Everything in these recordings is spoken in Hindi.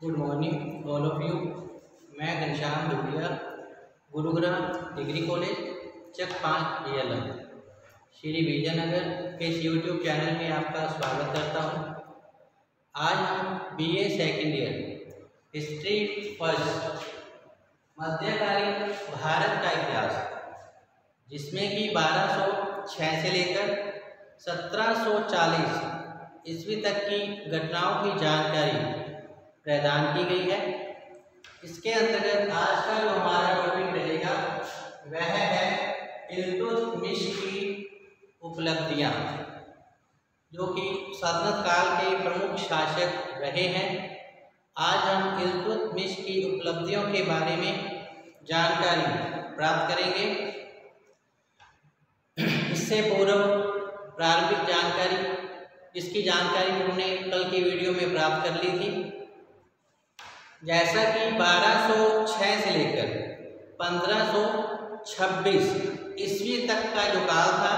Good morning all of you. मैं घनश्याम धूलिया, गुरुग्राम डिग्री कॉलेज चक 5 DLM श्री विजयनगर के यूट्यूब चैनल में आपका स्वागत करता हूं। आज हम BA second year history first मध्यकालीन भारत का इतिहास, जिसमें कि 1206 से लेकर 1740 ईस्वी तक की घटनाओं की जानकारी प्रदान की गई है। इसके अंतर्गत आज का जो हमारा टॉपिक रहेगा वह है इल्तुतमिश की उपलब्धियां, जो कि सल्तनत काल के प्रमुख शासक रहे हैं। आज हम इल्तुतमिश की उपलब्धियों के बारे में जानकारी प्राप्त करेंगे। इससे पूर्व प्रारंभिक जानकारी, इसकी जानकारी हमने कल की वीडियो में प्राप्त कर ली थी। जैसा कि 1206 से लेकर 1526 ईस्वी तक का जो काल था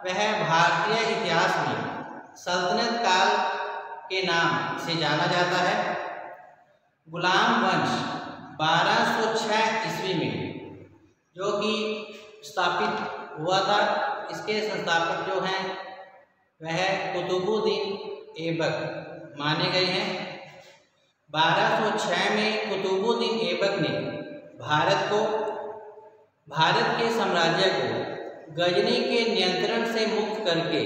वह भारतीय इतिहास में सल्तनत काल के नाम से जाना जाता है। गुलाम वंश 1206 ईस्वी में जो कि स्थापित हुआ था, इसके संस्थापक जो हैं वह कुतुबुद्दीन ऐबक माने गए हैं। 1206 में कुतुबुद्दीन ऐबक ने भारत के साम्राज्य को गजनी के नियंत्रण से मुक्त करके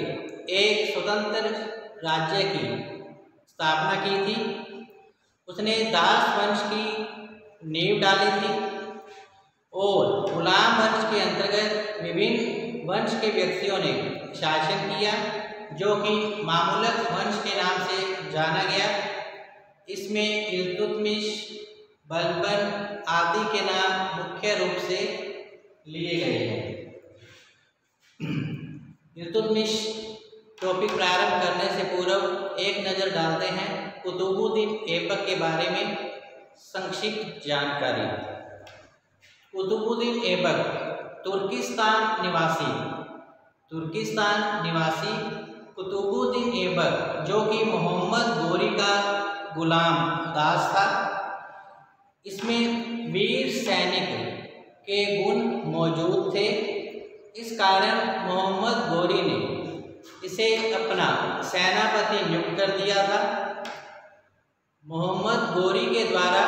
एक स्वतंत्र राज्य की स्थापना की थी। उसने दास वंश की नींव डाली थी और गुलाम वंश के अंतर्गत विभिन्न वंश के व्यक्तियों ने शासन किया, जो कि मामलुक वंश के नाम से जाना गया। इसमें इल्तुतमिश, बलबन आदि के नाम मुख्य रूप से लिए गए हैं। इल्तुतमिश टॉपिक प्रारंभ करने से पूर्व एक नज़र डालते हैं कुतुबुद्दीन ऐबक के बारे में संक्षिप्त जानकारी। कुतुबुद्दीन ऐबक तुर्किस्तान निवासी कुतुबुद्दीन ऐबक, जो कि मोहम्मद गोरी का गुलाम दास था। इसमें वीर सैनिक के गुण मौजूद थे। इस कारण मोहम्मद गोरी ने इसे अपना सेनापति नियुक्त कर दिया था। मोहम्मद गोरी के द्वारा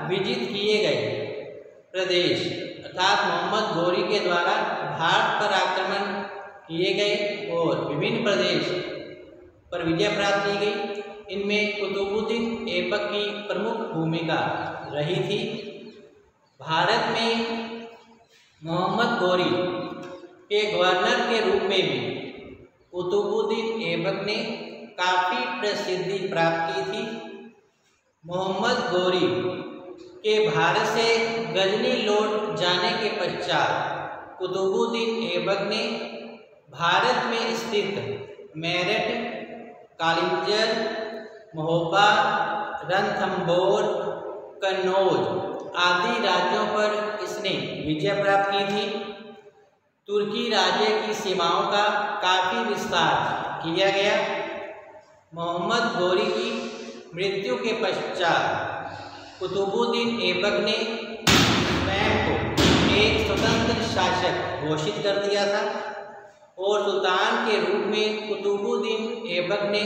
विजित किए गए प्रदेश, अर्थात मोहम्मद गोरी के द्वारा भारत पर आक्रमण किए गए और विभिन्न प्रदेश पर विजय प्राप्त की गई। इनमें कुतुबुद्दीन ऐबक की प्रमुख भूमिका रही थी। भारत में मोहम्मद गोरी के गवर्नर के रूप में भी कुतुबुद्दीन ऐबक ने काफ़ी प्रसिद्धि प्राप्त की थी। मोहम्मद गोरी के भारत से गजनी लौट जाने के पश्चात कुतुबुद्दीन ऐबक ने भारत में स्थित मेरठ, कालिंजर, महोबा, रणथंभौर, कन्नौज आदि राज्यों पर इसने विजय प्राप्त की थी। तुर्की राज्य की सीमाओं का काफ़ी विस्तार किया गया। मोहम्मद गोरी की मृत्यु के पश्चात कुतुबुद्दीन ऐबक ने स्वयं को एक स्वतंत्र शासक घोषित कर दिया था और सुल्तान के रूप में कुतुबुद्दीन ऐबक ने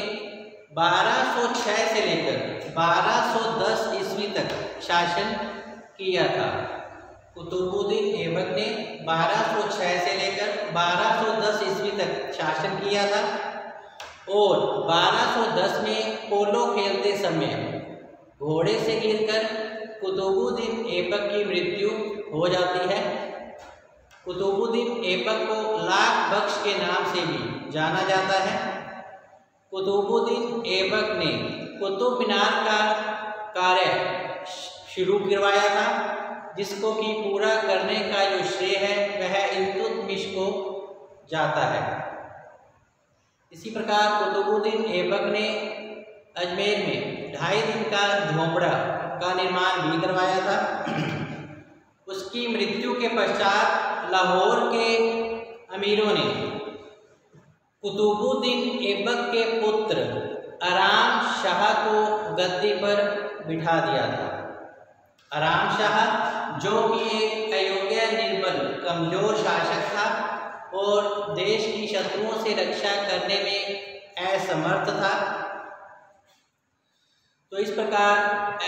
1206 से लेकर 1210 ईस्वी तक शासन किया था। कुतुबुद्दीन ऐबक ने 1206 से लेकर 1210 ईस्वी तक शासन किया था और 1210 में पोलो खेलते समय घोड़े से गिरकर कुतुबुद्दीन ऐबक की मृत्यु हो जाती है। कुतुबुद्दीन ऐबक को लाख बख्श के नाम से भी जाना जाता है। कुतुबुद्दीन ऐबक ने कुतुब मीनार का कार्य शुरू करवाया था, जिसको कि पूरा करने का जो श्रेय है वह इल्तुतमिश को जाता है। इसी प्रकार कुतुबुद्दीन ऐबक ने अजमेर में 2.5 दिन का झोंपड़ा का निर्माण भी करवाया था। उसकी मृत्यु के पश्चात लाहौर के अमीरों ने कुतुबुद्दीन ऐबक के पुत्र आराम शाह को गद्दी पर बिठा दिया था। आराम शाह जो कि एक अयोग्य, निर्बल, कमजोर शासक था और देश की शत्रुओं से रक्षा करने में असमर्थ था। तो इस प्रकार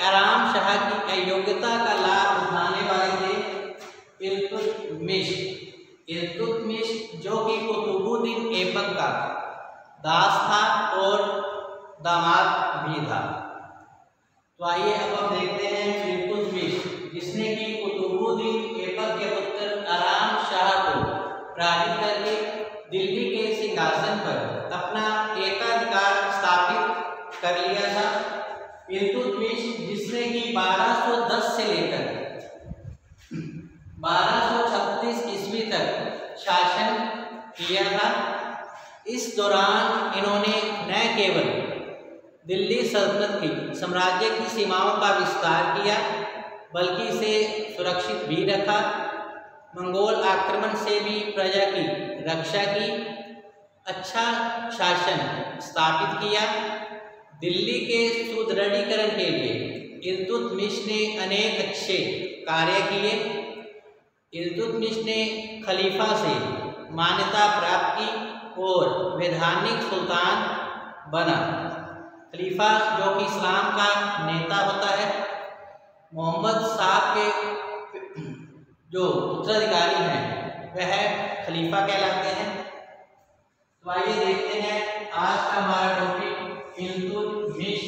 आराम शाह की अयोग्यता का लाभ उठाने वाले थे इल्तुतमिश। इल्तुतमिश जो कि कुतुबुद्दीन ऐबक का दास था और दामाद भी था। तो आइए अब हम देखते हैं इल्तुतमिश, जिसने कि कुतुबुद्दीन ऐबक के पुत्र आराम शाह को पराजित करके दिल्ली के सिंहासन पर अपना एकाधिकार स्थापित कर लिया था। इल्तुतमिश जिसने कि 1210 से लेकर 1236 ईस्वी तक शासन किया था। इस दौरान इन्होंने न केवल दिल्ली सल्तनत की साम्राज्य की सीमाओं का विस्तार किया, बल्कि इसे सुरक्षित भी रखा, मंगोल आक्रमण से भी प्रजा की रक्षा की, अच्छा शासन स्थापित किया। दिल्ली के सुदृढ़ीकरण के लिए इल्तुतमिश ने अनेक अच्छे कार्य किए। इल्तुतमिश ने खलीफा से मान्यता प्राप्त की और वैधानिक सुल्तान बना। खलीफा जो कि इस्लाम का नेता होता है, मोहम्मद साहब के जो उत्तराधिकारी हैं वह खलीफा कहलाते हैं। तो आइए देखते हैं आज का हमारा टॉपिक इल्तुतमिश,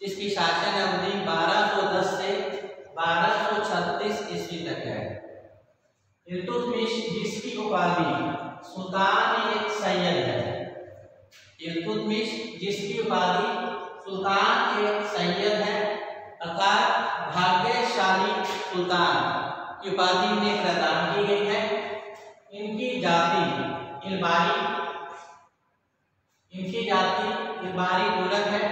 जिसकी शासन अवधि 1210 से 1236 ईस्वी तक है। इल्तुतमिश जिसकी उपाधि सुल्तान-ए-सैयद है। इल्तुतमिश जिसकी उपाधि सुल्तान-ए-सैयद है, अर्थात भाग्यशाली सुल्तान की उपाधि इन्हें प्रदान की गई है। इनकी जाति इल्बारी तुरक है।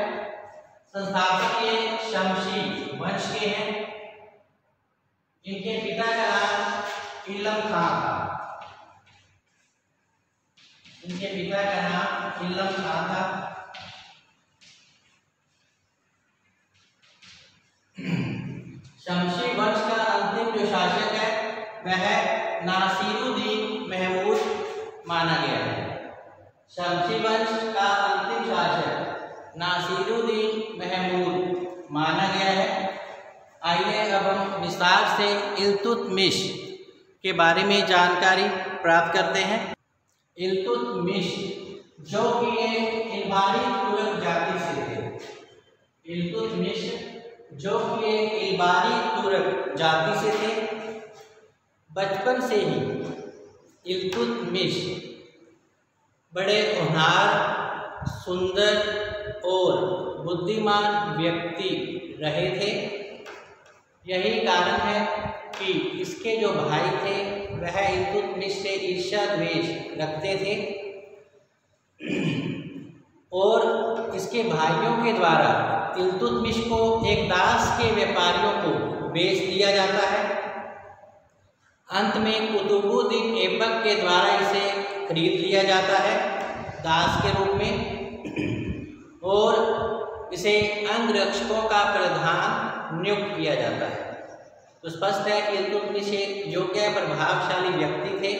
संस्थापक ये शमशी वंश के हैं। इनके पिता का नाम इल्लम खां था। शमशी वंश का अंतिम जो शासक है वह नासिरुद्दीन महमूद माना गया है। शमशी वंश का अंतिम शासक नासिरुद्दीन महमूद माना गया है। आइए अब हम विस्तार से इल्तुतमिश के बारे में जानकारी प्राप्त करते हैं। इल्तुतमिश जो कि एक इल्बारी तुर्क जाति से थे। इल्तुतमिश जो कि एक इल्बारी तुर्क जाति से थे। बचपन से ही इल्तुतमिश बड़े होनहार, सुंदर और बुद्धिमान व्यक्ति रहे थे। यही कारण है कि इसके जो भाई थे वह इल्तुतमिश से ईर्ष्या द्वेष रखते थे और इसके भाइयों के द्वारा इल्तुतमिश को एक दास के व्यापारियों को बेच दिया जाता है। अंत में कुतुबुद्दीन ऐबक के द्वारा इसे खरीद लिया जाता है दास के रूप में और इसे अंगरक्षकों का प्रधान नियुक्त किया जाता है। तो स्पष्ट है कि इल्तुतमिश एक योग्य प्रभावशाली व्यक्ति थे,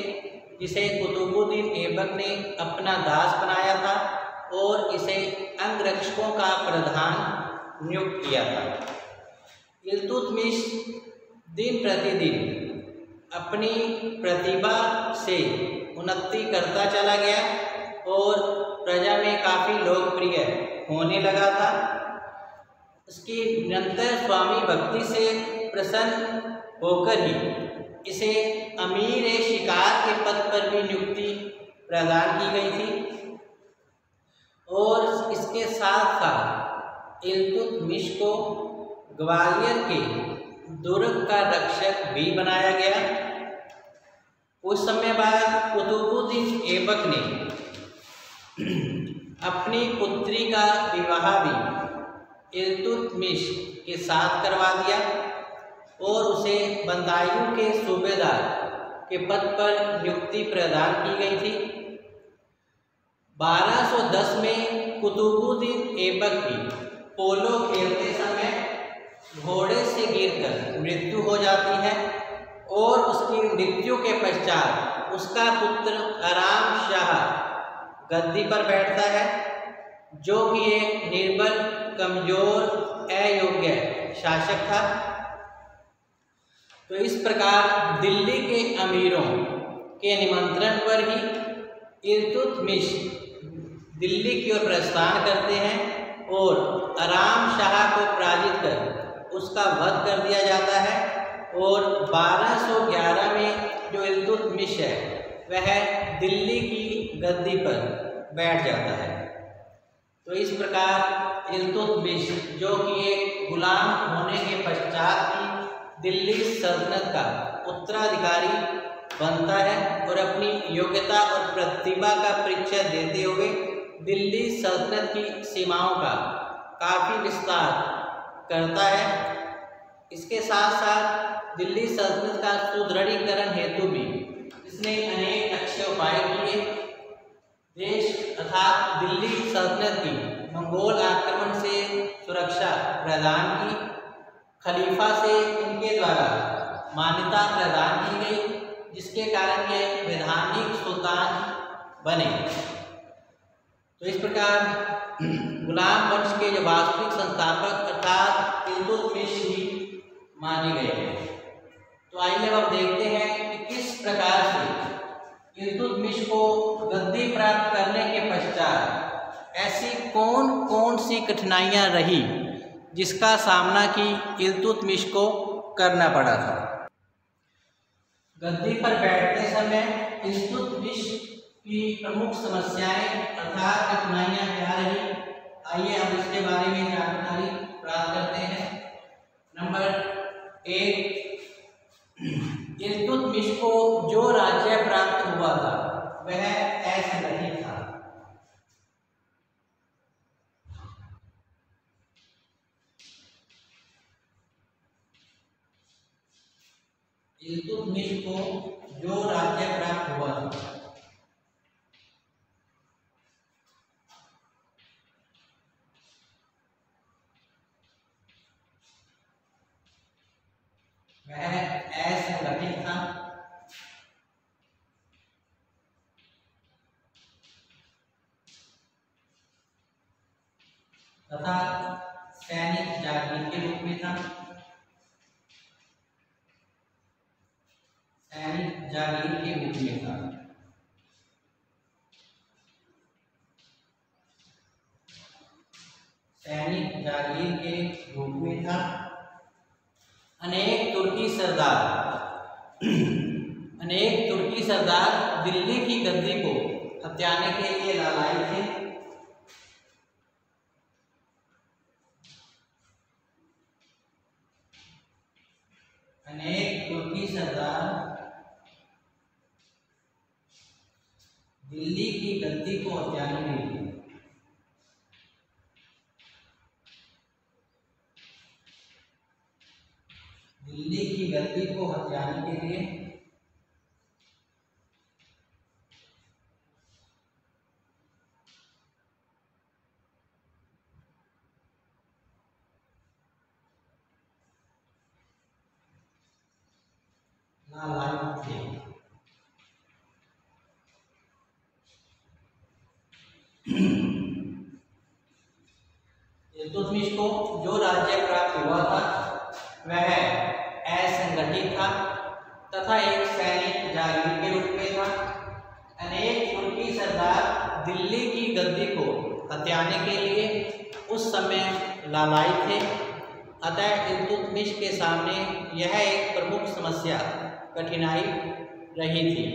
जिसे कुतुबुद्दीन ऐबक ने अपना दास बनाया था और इसे अंगरक्षकों का प्रधान नियुक्त किया था। इल्तुतमिश दिन प्रतिदिन अपनी प्रतिभा से उन्नति करता चला गया और प्रजा में काफ़ी लोकप्रिय होने लगा था। उसकी निरंतर स्वामी भक्ति से प्रसन्न होकर ही इसे अमीर शिकार के पद पर भी नियुक्ति प्रदान की गई थी और इसके साथ साथ इल्तुतमिश को ग्वालियर के दुर्ग का रक्षक भी बनाया गया। कुछ समय बाद कुतुबुद्दीन ऐबक ने अपनी पुत्री का विवाह भी इल्तुतमिश के साथ करवा दिया और उसे बदायूं के सूबेदार के पद पर नियुक्ति प्रदान की गई थी। 1210 में कुतुबुद्दीन ऐबक की पोलो खेलते समय घोड़े से गिरकर मृत्यु हो जाती है और उसकी मृत्यु के पश्चात उसका पुत्र आराम शाह गद्दी पर बैठता है, जो कि एक निर्बल, कमजोर, अयोग्य शासक था। तो इस प्रकार दिल्ली के अमीरों के निमंत्रण पर ही इल्तुतमिश दिल्ली की ओर प्रस्थान करते हैं और आराम शाह को पराजित कर उसका वध कर दिया जाता है और 1211 में जो इल्तुतमिश है वह दिल्ली की गद्दी पर बैठ जाता है। तो इस प्रकार इल्तुतमिश, जो कि एक गुलाम होने के पश्चात ही दिल्ली सल्तनत का उत्तराधिकारी बनता है और अपनी योग्यता और प्रतिभा का परिचय देते हुए दिल्ली सल्तनत की सीमाओं का काफ़ी विस्तार करता है। इसके साथ साथ दिल्ली सल्तनत का सुदृढ़ीकरण हेतु भी इसने अनेक अच्छे उपाय किए। देश अर्थात दिल्ली सल्तनत की मंगोल आक्रमण से सुरक्षा प्रदान की, खलीफा से इनके द्वारा मान्यता प्रदान की गई, जिसके कारण ये वैधानिक सुल्तान बने। तो इस प्रकार गुलाम वंश के जो वास्तविक संस्थापक अर्थात इल्तुतमिश ही माने गए हैं। तो आइए अब देखते हैं कि किस प्रकार से इल्तुतमिश को गद्दी प्राप्त करने के पश्चात ऐसी कौन कौन सी कठिनाइयां रही जिसका सामना की इल्तुतमिश को करना पड़ा था। गद्दी पर बैठते समय इल्तुतमिश की प्रमुख समस्याएं अर्थात कठिनाइयां क्या रही, आइए हम इसके बारे में जानकारी प्राप्त करते हैं। नंबर 1, इल्तुतमिश को जो राज्य प्राप्त हुआ था वह असंगठित था। इल्तुतमिश को जो राज्य प्राप्त हुआ था वह असंगठित था तथा सैनिक जागीर के रूप में था। सैनिक जागीर के रूप में था। सैनिक जागीर के रूप में था। अनेक तुर्की सरदार दिल्ली की गद्दी को हथियाने के लिए लालायित थे। अनेक तुर्की सरदार दिल्ली की गद्दी को हथियाने के लिए लालायित थे। इल्तुतमिश को जो राज्य प्राप्त हुआ था वह असंगठित था तथा एक सैनिक जागीर के रूप में था। अनेक तुर्की सरदार दिल्ली की गद्दी को हथियाने के लिए उस समय लालायित थे। अतः इल्तुतमिश के सामने यह एक प्रमुख समस्या कठिनाई रही थी।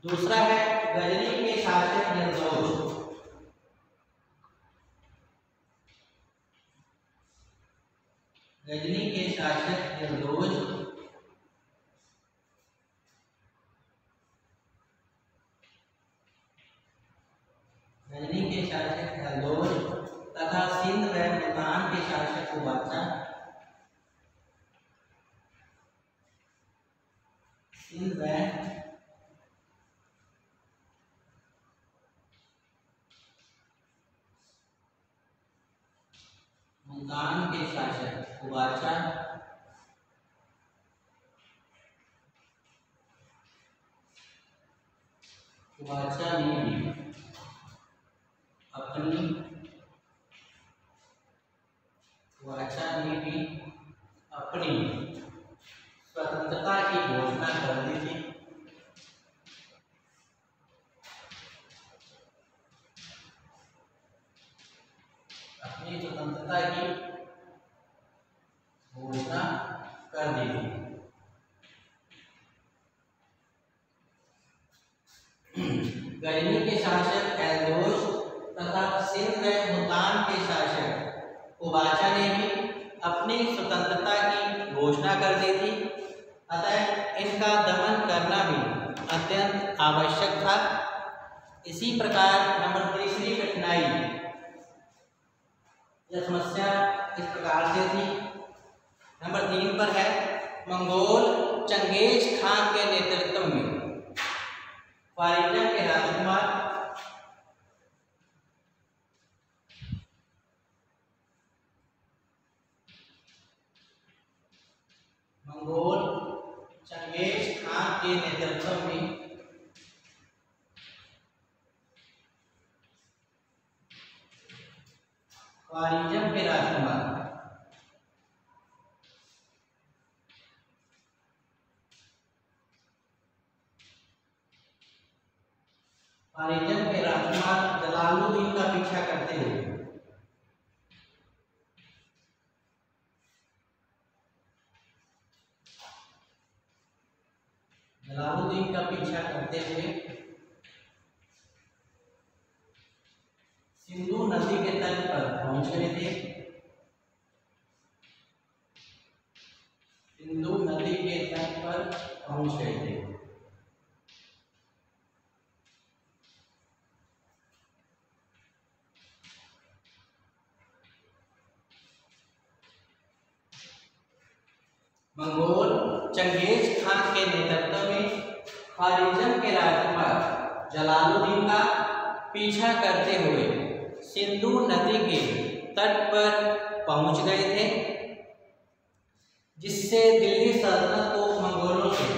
दूसरा है गजनी के शासक जरदोश। गजनी के शासक जरदोश तथा सिंध व मुल्तान के शासक बादशाह सिंध व मुल्तान के शासक कुबाचा ने भी अपनी स्वतंत्रता की घोषणा कर दी थी। अपनी स्वतंत्रता की घोषणा कर दी थी। गजनी के शासक एल्दोश तथा सिंध व मुल्तान के शासक कुबाचा ने भी अपनी स्वतंत्रता की घोषणा कर दी थी, अतः इनका दमन करना भी अत्यंत आवश्यक था। इसी प्रकार नंबर तीसरी कठिनाई या समस्या इस प्रकार से थी। नंबर 3 पर है मंगोल चंगेज खान के नेतृत्व में ख्वारिज़म के राजकुमार मंगोल चंगेज खान के नेतृत्व में ख्वारिज़म के राजकुमार जलालुद्दीन का पीछा करते हुए सिंधु नदी के तट पर पहुंच गए थे। सिंधु नदी के तट पर पहुंच गए थे। मंगोल चंगेज खान के नेतृत्व में ख्वारिज़म के राजकुमार जलालुद्दीन का पीछा करते हुए सिंधु नदी के तट पर पहुंच गए थे, जिससे दिल्ली सल्तनत को मंगोलों से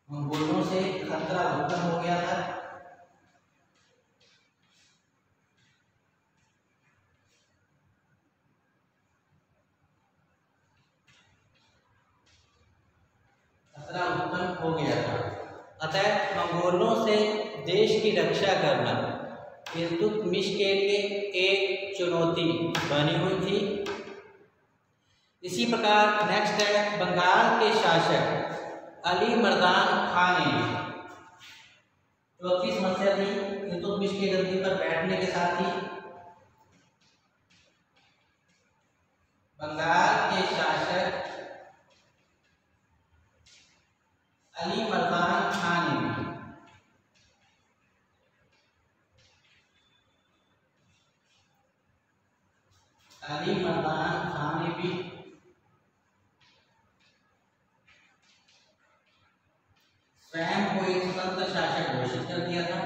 मंगोलों से खतरा उत्पन्न हो गया था। अतः मंगोलों से देश की रक्षा करना इल्तुतमिश के लिए एक चुनौती बनी हुई थी। इसी प्रकार नेक्स्ट है बंगाल के शासक अली मर्दान खान ने चौथी समस्या थी इल्तुतमिश के गद्दी पर बैठने के साथ ही बंगाल के शासक अली मर्दान खान ने भी स्वयं को एक स्वतंत्र शासक घोषित कर दिया था।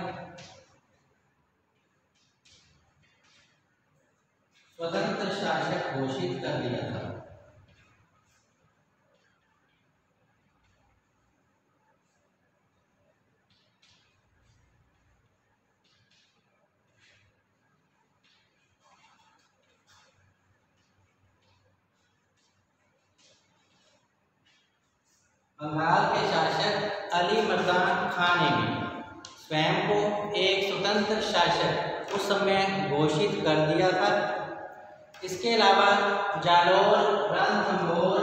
बंगाल के शासक अली मर्दान खान ने भी स्वयं को एक स्वतंत्र शासक उस समय घोषित कर दिया था। इसके अलावा जालौर, रणथंभौर,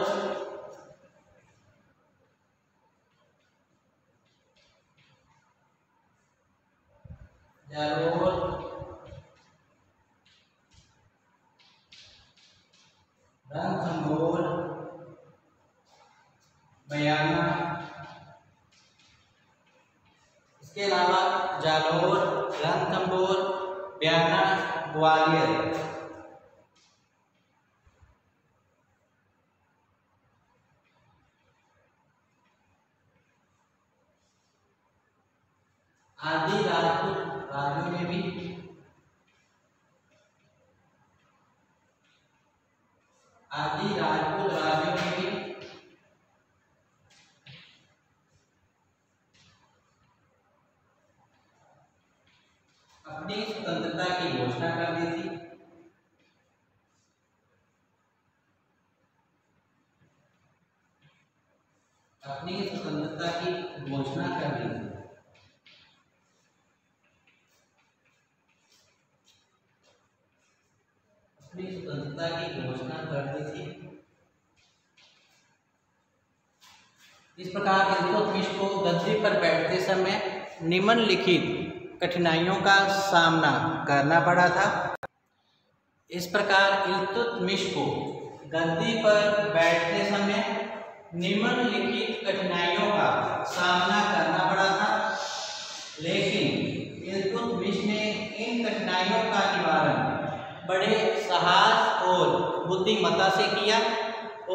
बयाना, इसके अलावा जालौर, रणथंभौर, ब्याना, ग्वालियर। आदि राजपूत राज्यों में भी अपनी स्वतंत्रता की घोषणा कर दी थी। अपनी स्वतंत्रता की घोषणा कर दी थी। अपनी स्वतंत्रता की घोषणा कर दी थी। इस प्रकार इल्तुतमिश को गद्दी पर बैठते समय निम्नलिखित कठिनाइयों का सामना करना पड़ा था। इस प्रकार इल्तुतमिश को गद्दी पर बैठते समय निम्नलिखित कठिनाइयों का सामना करना पड़ा था, लेकिन इल्तुतमिश ने इन कठिनाइयों का निवारण बड़े साहस और बुद्धिमत्ता से किया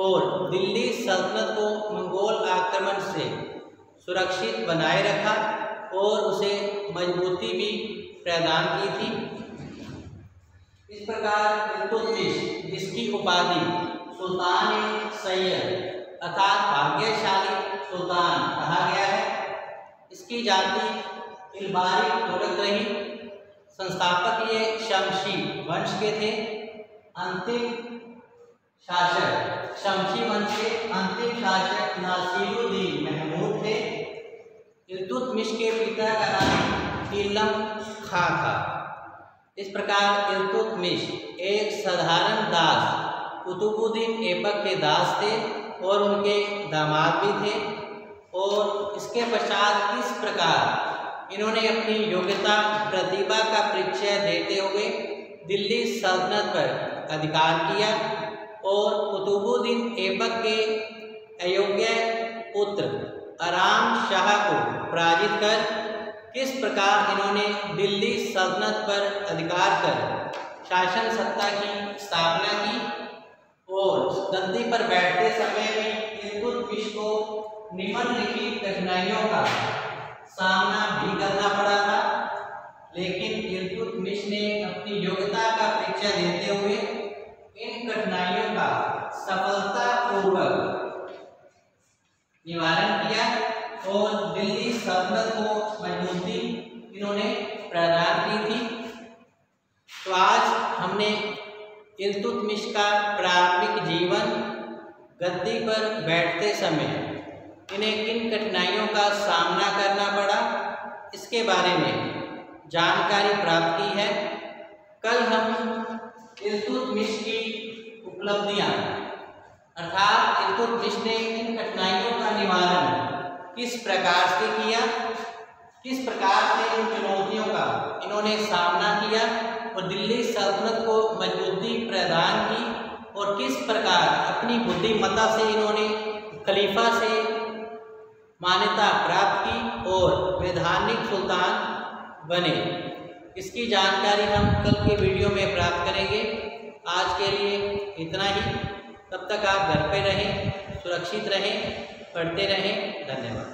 और दिल्ली सल्तनत को मंगोल आक्रमण से सुरक्षित बनाए रखा और उसे मजबूती भी प्रदान की थी। इस प्रकार इल्तुतमिश, जिसकी उपाधि सुल्तान-ए-सैयद अर्थात भाग्यशाली सुल्तान कहा गया है, इसकी जाति इल्बारी तुर्क रही। संस्थापक ये शमशी वंश के थे। अंतिम शासक शमशी वंश के अंतिम शासक नासिरुद्दीन महमूद थे। इल्तुतमिश के पिता का नाम इलम खां था। इस प्रकार इल्तुतमिश एक साधारण दास कुतुबुद्दीन ऐबक के दास थे और उनके दामाद भी थे। और इसके पश्चात इस प्रकार इन्होंने अपनी योग्यता प्रतिभा का परिचय देते हुए दिल्ली सल्तनत पर अधिकार किया और कुतुबुद्दीन ऐबक के अयोग्य पुत्र आराम शाह को पराजित कर किस प्रकार इन्होंने दिल्ली सल्तनत पर अधिकार कर शासन सत्ता की स्थापना की। और गद्दी पर बैठते समय में इल्तुतमिश को निम्नलिखित कठिनाइयों का सामना भी करना पड़ा था, लेकिन इल्तुतमिश ने अपनी योग्यता का परिचय देते हुए इन कठिनाइयों का सफलतापूर्वक निवारण किया और दिल्ली सल्तनत को मजबूती इन्होंने प्रदान की थी। तो आज हमने इल्तुतमिश का प्रारंभिक जीवन, गद्दी पर बैठते समय इन्हें किन कठिनाइयों का सामना करना पड़ा, इसके बारे में जानकारी प्राप्त की है। कल हम इल्तुतमिश की उपलब्धियां अर्थात इल्तुतमिश ने इन कठिनाइयों का निवारण किस प्रकार से किया, किस प्रकार से इन चुनौतियों का इन्होंने सामना किया और दिल्ली सल्तनत को मजबूती प्रदान की और किस प्रकार अपनी बुद्धिमत्ता से इन्होंने खलीफा से मान्यता प्राप्त की और वैधानिक सुल्तान बने, इसकी जानकारी हम कल के वीडियो में प्राप्त करेंगे। आज के लिए इतना ही। तब तक आप घर पे रहें, सुरक्षित रहें, पढ़ते रहें। धन्यवाद।